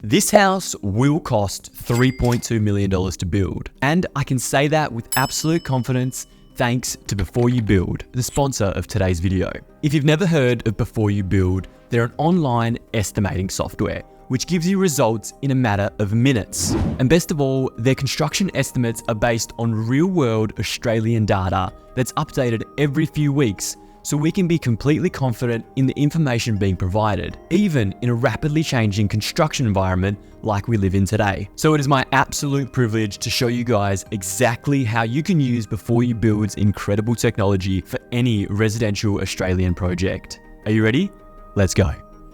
This house will cost $3.2 million to build, and I can say that with absolute confidence thanks to Before You Build, the sponsor of today's video. If you've never heard of Before You Build, they're an online estimating software which gives you results in a matter of minutes. And best of all, their construction estimates are based on real-world Australian data that's updated every few weeks, so we can be completely confident in the information being provided, even in a rapidly changing construction environment like we live in today. So it is my absolute privilege to show you guys exactly how you can use Before You Build's incredible technology for any residential Australian project. Are you ready? Let's go.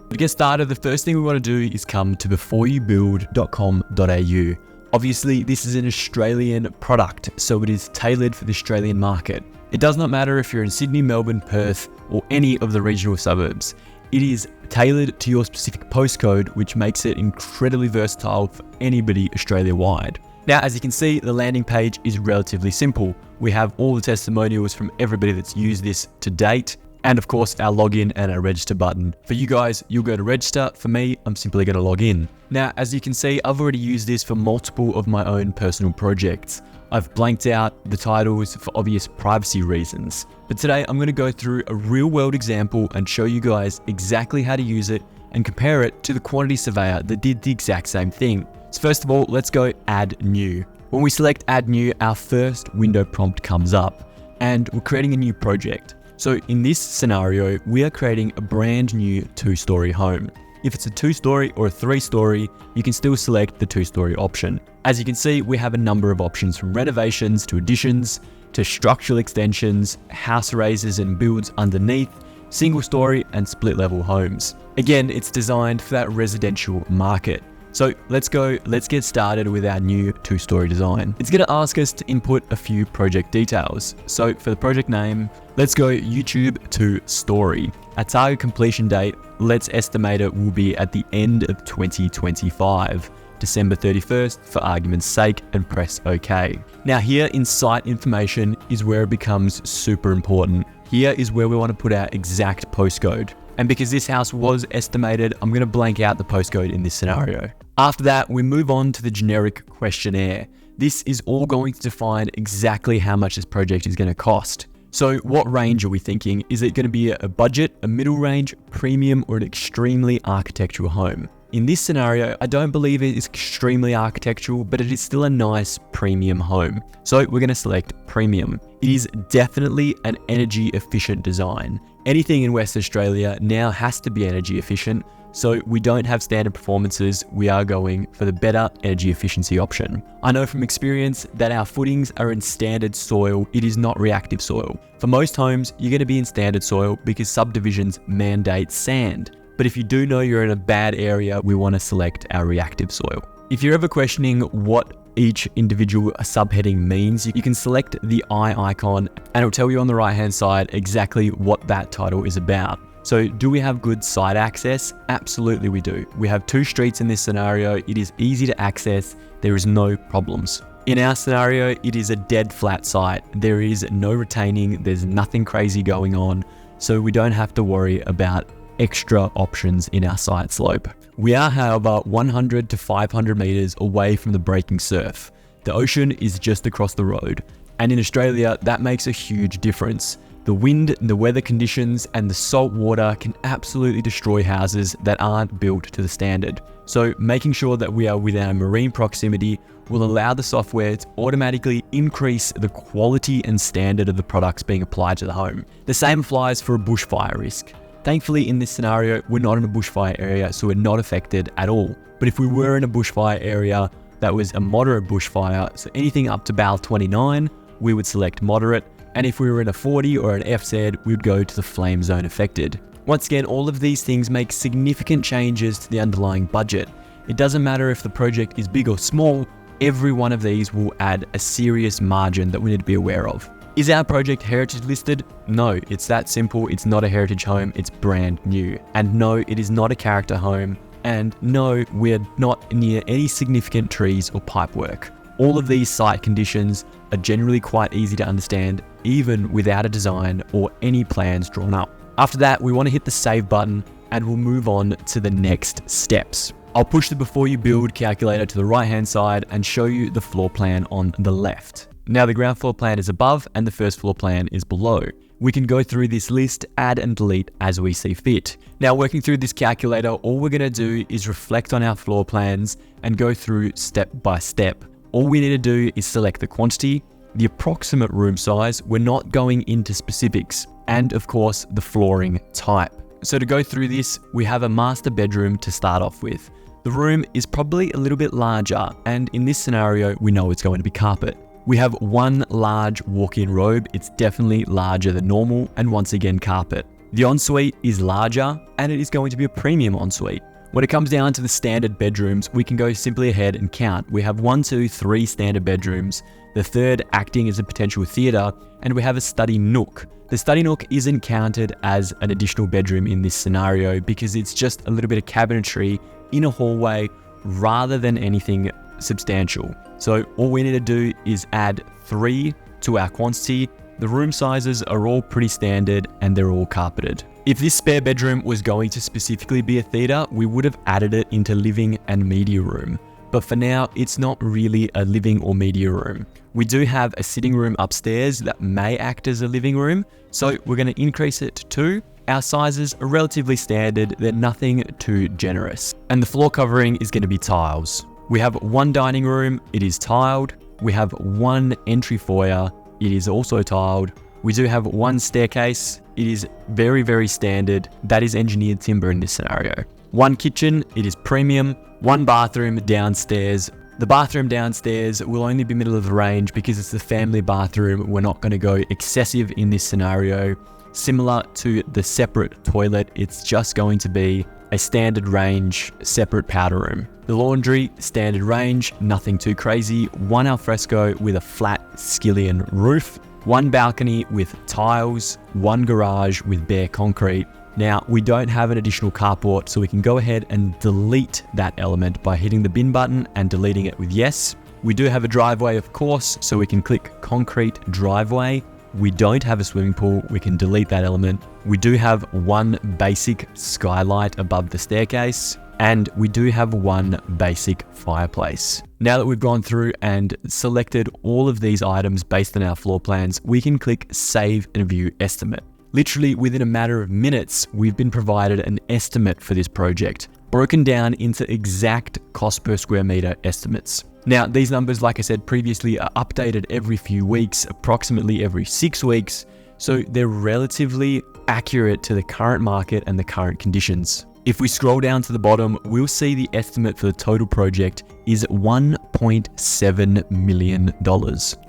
To get started, the first thing we want to do is come to beforeyoubuild.com.au. Obviously, this is an Australian product, so it is tailored for the Australian market. It does not matter if you're in Sydney, Melbourne, Perth, or any of the regional suburbs. It is tailored to your specific postcode, which makes it incredibly versatile for anybody Australia-wide. Now, as you can see, the landing page is relatively simple. We have all the testimonials from everybody that's used this to date, and of course, our login and our register button. For you guys, you'll go to register. For me, I'm simply going to log in. Now, as you can see, I've already used this for multiple of my own personal projects. I've blanked out the titles for obvious privacy reasons. But today, I'm going to go through a real-world example and show you guys exactly how to use it and compare it to the quantity surveyor that did the exact same thing. So first of all, let's go Add New. When we select Add New, our first window prompt comes up, and we're creating a new project. So in this scenario, we are creating a brand new 2-story home. If it's a 2-story or a 3-story, you can still select the 2-story option. As you can see, we have a number of options from renovations to additions, to structural extensions, house raises and builds underneath, single story and split level homes. Again, it's designed for that residential market. So let's get started with our new 2-story design. It's gonna ask us to input a few project details. So for the project name, let's go YouTube to story. Our target completion date, let's estimate it will be at the end of 2025, December 31st for argument's sake, and press OK. Now here in site information is where it becomes super important. Here is where we want to put our exact postcode. And because this house was estimated, I'm going to blank out the postcode in this scenario. After that, we move on to the generic questionnaire. This is all going to define exactly how much this project is going to cost. So what range are we thinking? Is it going to be a budget, a middle range, premium, or an extremely architectural home? In this scenario, I don't believe it is extremely architectural, but it is still a nice premium home. So we're going to select premium. It is definitely an energy efficient design. Anything in West Australia now has to be energy efficient, so we don't have standard performances. We are going for the better energy efficiency option. I know from experience that our footings are in standard soil. It is not reactive soil. For most homes, you're going to be in standard soil because subdivisions mandate sand. But if you do know you're in a bad area, we want to select our reactive soil. If you're ever questioning what each individual subheading means, you can select the eye icon and it'll tell you on the right hand side exactly what that title is about. So do we have good site access? Absolutely we do. We have 2 streets in this scenario. It is easy to access. There is no problems. In our scenario, it is a dead flat site. There is no retaining. There's nothing crazy going on. So we don't have to worry about extra options in our site slope. We are, however, 100 to 500 meters away from the breaking surf. The ocean is just across the road. And in Australia, that makes a huge difference. The wind, the weather conditions, and the salt water can absolutely destroy houses that aren't built to the standard. So making sure that we are within a marine proximity will allow the software to automatically increase the quality and standard of the products being applied to the home. The same applies for a bushfire risk. Thankfully, in this scenario, we're not in a bushfire area, so we're not affected at all. But if we were in a bushfire area that was a moderate bushfire, so anything up to BAL 29, we would select moderate. And if we were in a 40 or an FZ, we would go to the flame zone affected. Once again, all of these things make significant changes to the underlying budget. It doesn't matter if the project is big or small, every one of these will add a serious margin that we need to be aware of. Is our project heritage listed? No, it's that simple. It's not a heritage home, it's brand new. And no, it is not a character home. And no, we're not near any significant trees or pipework. All of these site conditions are generally quite easy to understand, even without a design or any plans drawn up. After that, we want to hit the save button and we'll move on to the next steps. I'll push the before you build calculator to the right hand side and show you the floor plan on the left. Now the ground floor plan is above and the first floor plan is below. We can go through this list, add and delete as we see fit. Now working through this calculator, all we're gonna do is reflect on our floor plans and go through step by step. All we need to do is select the quantity, the approximate room size, we're not going into specifics, and of course the flooring type. So to go through this, we have a master bedroom to start off with. The room is probably a little bit larger, and in this scenario, we know it's going to be carpet. We have one large walk-in robe, it's definitely larger than normal, and once again carpet. The ensuite is larger, and it is going to be a premium ensuite. When it comes down to the standard bedrooms, we can go simply ahead and count. We have 1, 2, 3 standard bedrooms, the third acting as a potential theatre, and we have a study nook. The study nook isn't counted as an additional bedroom in this scenario because it's just a little bit of cabinetry in a hallway rather than anything substantial. So all we need to do is add 3 to our quantity. The room sizes are all pretty standard and they're all carpeted. If this spare bedroom was going to specifically be a theatre, we would have added it into living and media room. But for now, it's not really a living or media room. We do have a sitting room upstairs that may act as a living room, so we're going to increase it to 2. Our sizes are relatively standard, they're nothing too generous. And the floor covering is going to be tiles. We have 1 dining room, it is tiled. We have 1 entry foyer, it is also tiled. We do have 1 staircase, it is very, very standard. That is engineered timber in this scenario. 1 kitchen, it is premium. 1 bathroom downstairs. The bathroom downstairs will only be middle of the range because it's the family bathroom. We're not going to go excessive in this scenario. Similar to the separate toilet, it's just going to be a standard range, separate powder room. The laundry, standard range, nothing too crazy. 1 alfresco with a flat skillion roof. 1 balcony with tiles. 1 garage with bare concrete. Now, we don't have an additional carport, so we can go ahead and delete that element by hitting the bin button and deleting it with yes. We do have a driveway, of course, so we can click concrete driveway. We don't have a swimming pool, we can delete that element. We do have 1 basic skylight above the staircase, and we do have 1 basic fireplace. Now that we've gone through and selected all of these items based on our floor plans, we can click Save and View Estimate. Literally within a matter of minutes, we've been provided an estimate for this project, broken down into exact cost per square meter estimates. Now, these numbers, like I said previously, are updated every few weeks, approximately every 6 weeks, so they're relatively accurate to the current market and the current conditions. If we scroll down to the bottom, we'll see the estimate for the total project is $1.7 million.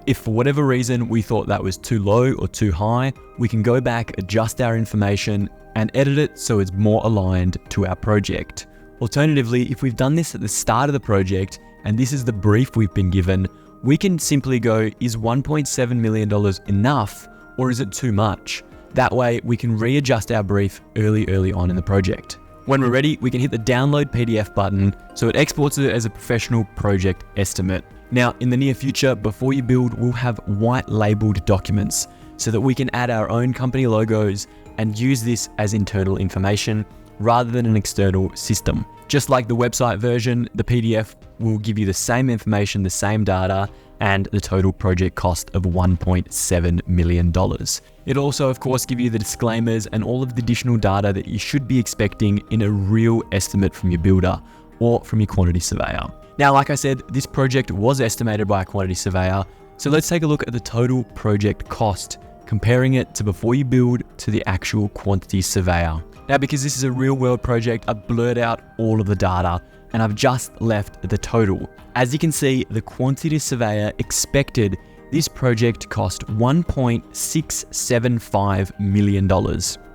If for whatever reason we thought that was too low or too high, we can go back, adjust our information, and edit it so it's more aligned to our project. Alternatively, if we've done this at the start of the project, and this is the brief we've been given, we can simply go, is $1.7 million enough, or is it too much? That way, we can readjust our brief early on in the project. When we're ready, we can hit the download PDF button, so it exports it as a professional project estimate. Now, in the near future, before you build, we'll have white labeled documents so that we can add our own company logos and use this as internal information rather than an external system. Just like the website version, the PDF will give you the same information, the same data, and the total project cost of $1.7 million. It'll also, of course, give you the disclaimers and all of the additional data that you should be expecting in a real estimate from your builder or from your quantity surveyor. Now, like I said, this project was estimated by a quantity surveyor, so let's take a look at the total project cost, comparing it to before you build to the actual quantity surveyor. Now, because this is a real world project, I've blurred out all of the data and I've just left the total. As you can see, the quantity surveyor expected this project cost $1.675 million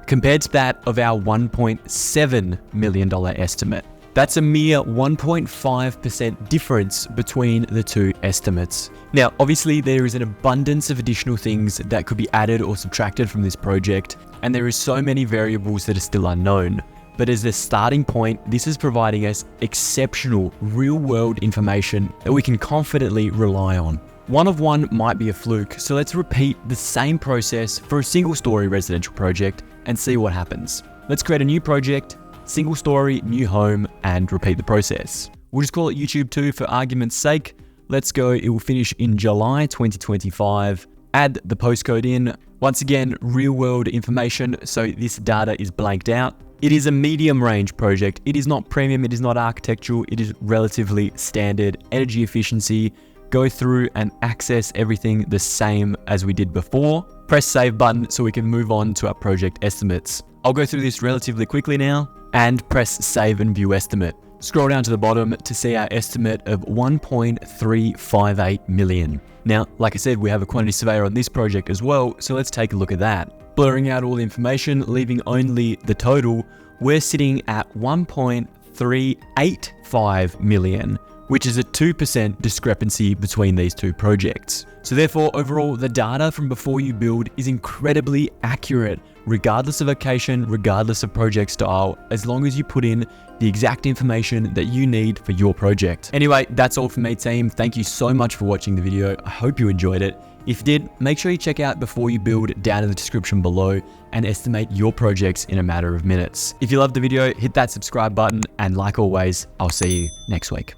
compared to that of our $1.7 million estimate. That's a mere 1.5% difference between the two estimates. Now, obviously there is an abundance of additional things that could be added or subtracted from this project, and there is so many variables that are still unknown. But as a starting point, this is providing us exceptional real-world information that we can confidently rely on. One of one might be a fluke, so let's repeat the same process for a single-story residential project and see what happens. Let's create a new project, single story, new home, and repeat the process. We'll just call it YouTube 2 for argument's sake. Let's go, it will finish in July 2025. Add the postcode in. Once again, real world information, so this data is blanked out. It is a medium range project. It is not premium, it is not architectural, it is relatively standard energy efficiency. Go through and access everything the same as we did before. Press save button so we can move on to our project estimates. I'll go through this relatively quickly now and press save and view estimate. Scroll down to the bottom to see our estimate of 1.358 million. Now, like I said, we have a quantity surveyor on this project as well, so let's take a look at that. Blurring out all the information, leaving only the total, we're sitting at 1.385 million, which is a 2% discrepancy between these two projects. So therefore, overall, the data from before you build is incredibly accurate, regardless of location, regardless of project style, as long as you put in the exact information that you need for your project. Anyway, that's all from me, team. Thank you so much for watching the video. I hope you enjoyed it. If you did, make sure you check out Before You Build down in the description below and estimate your projects in a matter of minutes. If you loved the video, hit that subscribe button, and like always, I'll see you next week.